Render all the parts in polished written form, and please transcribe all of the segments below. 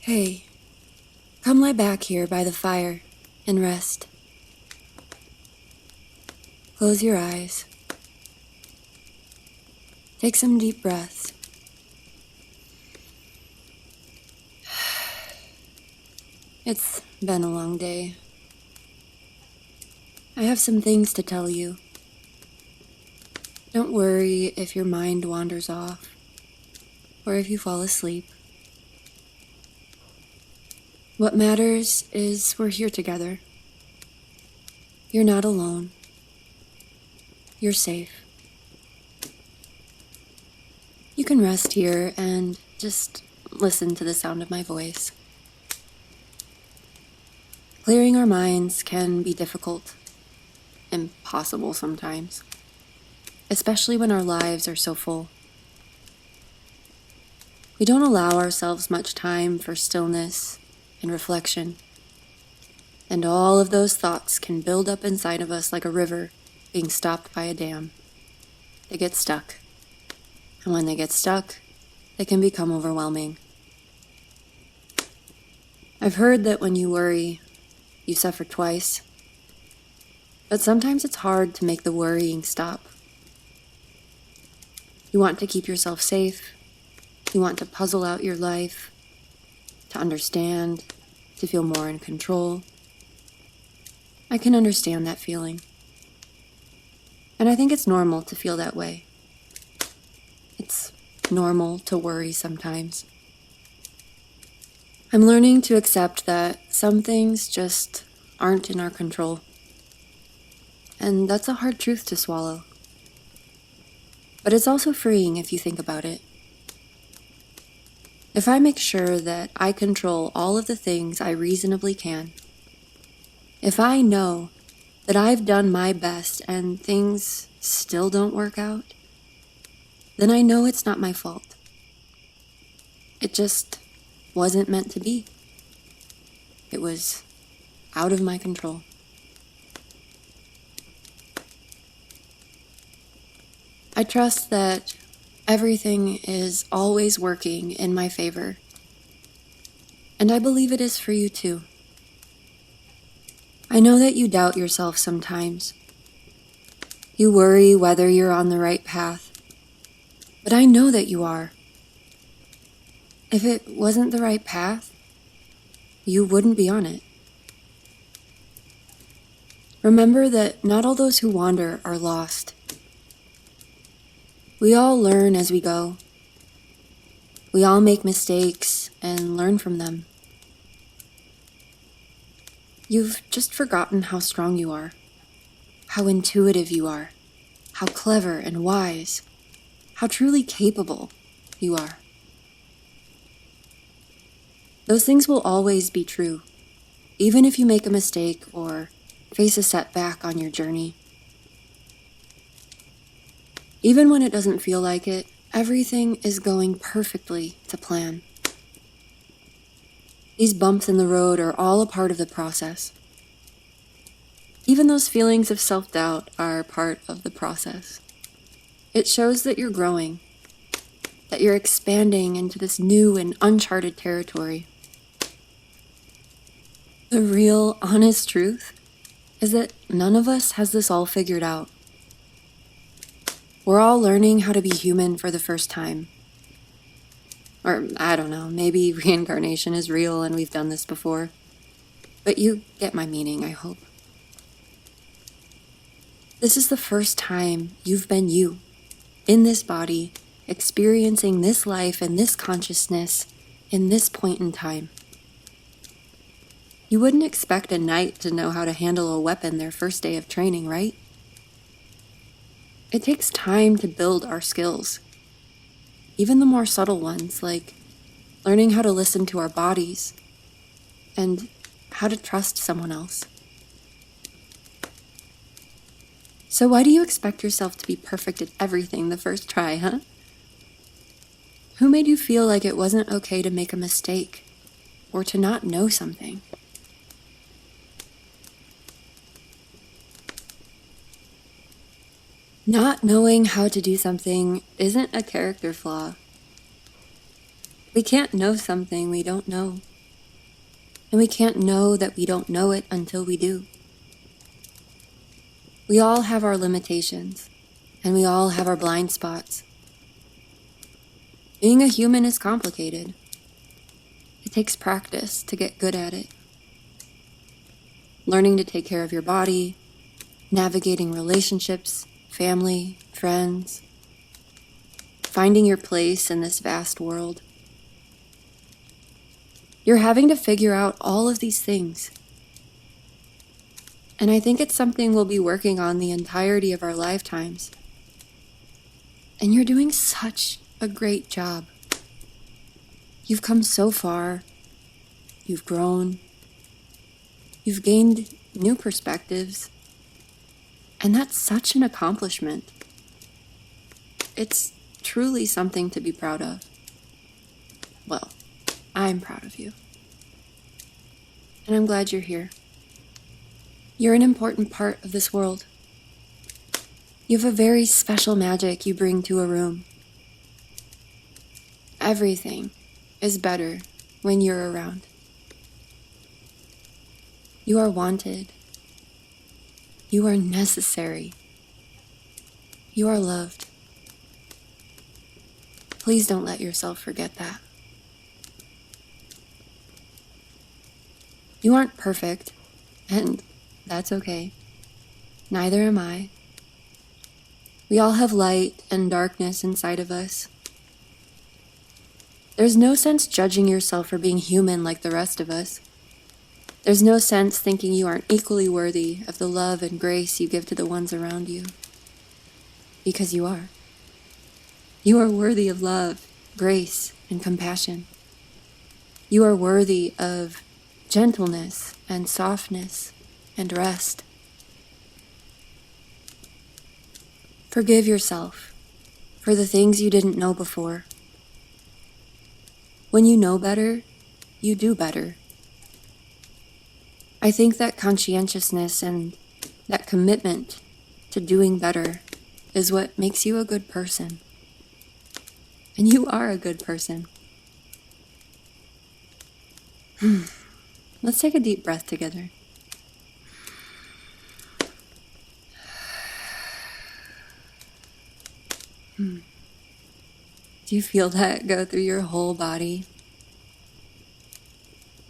Hey, come lie back here by the fire and rest. Close your eyes. Take some deep breaths. It's been a long day. I have some things to tell you. Don't worry if your mind wanders off or if you fall asleep. What matters is we're here together. You're not alone. You're safe. You can rest here and just listen to the sound of my voice. Clearing our minds can be difficult, impossible sometimes, especially when our lives are so full. We don't allow ourselves much time for stillness and reflection, and all of those thoughts can build up inside of us like a river being stopped by a dam. They get stuck, and when they get stuck, they can become overwhelming. I've heard that when you worry, you suffer twice, but sometimes it's hard to make the worrying stop. You want to keep yourself safe, you want to puzzle out your life, to understand, to feel more in control. I can understand that feeling. And I think it's normal to feel that way. It's normal to worry sometimes. I'm learning to accept that some things just aren't in our control. And that's a hard truth to swallow. But it's also freeing if you think about it. If I make sure that I control all of the things I reasonably can, if I know that I've done my best and things still don't work out, then I know it's not my fault. It just wasn't meant to be. It was out of my control. I trust that everything is always working in my favor, and I believe it is for you too. I know that you doubt yourself sometimes. You worry whether you're on the right path, but I know that you are. If it wasn't the right path, you wouldn't be on it. Remember that not all those who wander are lost. We all learn as we go. We all make mistakes and learn from them. You've just forgotten how strong you are, how intuitive you are, how clever and wise, how truly capable you are. Those things will always be true, even if you make a mistake or face a setback on your journey. Even when it doesn't feel like it, everything is going perfectly to plan. These bumps in the road are all a part of the process. Even those feelings of self-doubt are part of the process. It shows that you're growing, that you're expanding into this new and uncharted territory. The real, honest truth is that none of us has this all figured out. We're all learning how to be human for the first time. Or, I don't know, maybe reincarnation is real and we've done this before. But you get my meaning, I hope. This is the first time you've been you, in this body, experiencing this life and this consciousness in this point in time. You wouldn't expect a knight to know how to handle a weapon their first day of training, right? It takes time to build our skills. Even the more subtle ones, like learning how to listen to our bodies and how to trust someone else. So why do you expect yourself to be perfect at everything the first try, huh? Who made you feel like it wasn't okay to make a mistake or to not know something? Not knowing how to do something isn't a character flaw. We can't know something we don't know. And we can't know that we don't know it until we do. We all have our limitations, and we all have our blind spots. Being a human is complicated. It takes practice to get good at it. Learning to take care of your body, navigating relationships, family, friends, finding your place in this vast world. You're having to figure out all of these things. And I think it's something we'll be working on the entirety of our lifetimes. And you're doing such a great job. You've come so far. You've grown. You've gained new perspectives. And that's such an accomplishment. It's truly something to be proud of. Well, I'm proud of you. And I'm glad you're here. You're an important part of this world. You have a very special magic you bring to a room. Everything is better when you're around. You are wanted. You are necessary. You are loved. Please don't let yourself forget that. You aren't perfect, and that's okay. Neither am I. We all have light and darkness inside of us. There's no sense judging yourself for being human like the rest of us. There's no sense thinking you aren't equally worthy of the love and grace you give to the ones around you. Because you are. You are worthy of love, grace, and compassion. You are worthy of gentleness and softness and rest. Forgive yourself for the things you didn't know before. When you know better, you do better. I think that conscientiousness and that commitment to doing better is what makes you a good person. And you are a good person. Let's take a deep breath together. Do you feel that go through your whole body?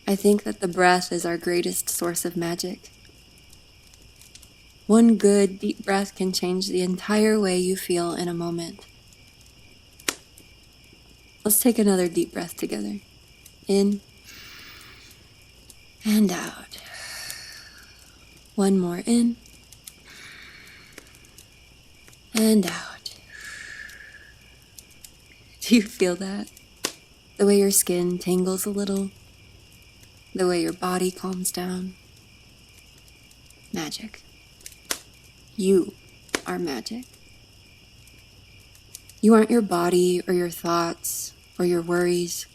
I think that the breath is our greatest source of magic. One good deep breath can change the entire way you feel in a moment. Let's take another deep breath together. In and out. One more in and out. Do you feel that? The way your skin tingles a little? The way your body calms down? Magic. You are magic. You aren't your body or your thoughts or your worries.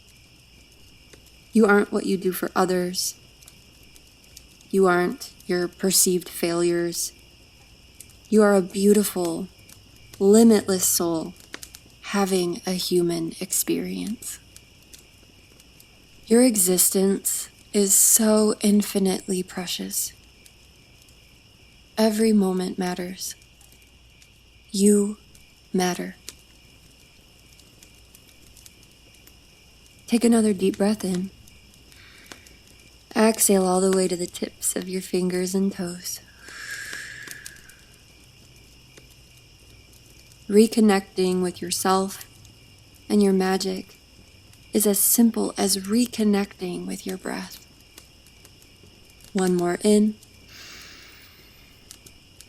You aren't what you do for others. You aren't your perceived failures. You are a beautiful, limitless soul having a human experience. Your existence is so infinitely precious. Every moment matters. You matter. Take another deep breath in. Exhale all the way to the tips of your fingers and toes. Reconnecting with yourself and your magic is as simple as reconnecting with your breath. One more in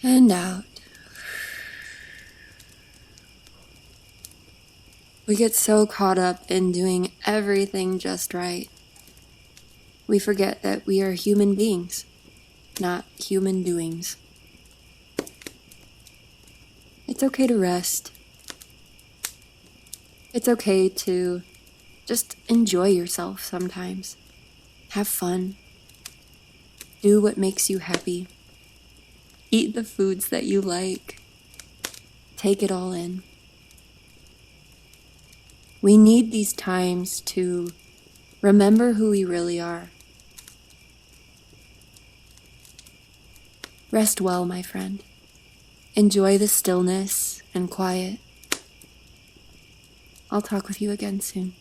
and out. We get so caught up in doing everything just right. We forget that we are human beings, not human doings. It's okay to rest. It's okay to just enjoy yourself sometimes. Have fun. Do what makes you happy. Eat the foods that you like. Take it all in. We need these times to remember who we really are. Rest well, my friend. Enjoy the stillness and quiet. I'll talk with you again soon.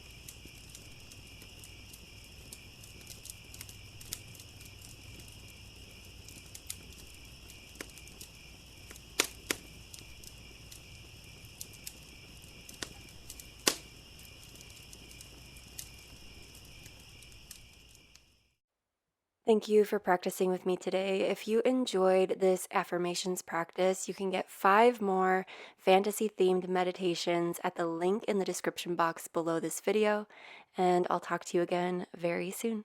Thank you for practicing with me today. If you enjoyed this affirmations practice, you can get 5 more fantasy-themed meditations at the link in the description box below this video, and I'll talk to you again very soon.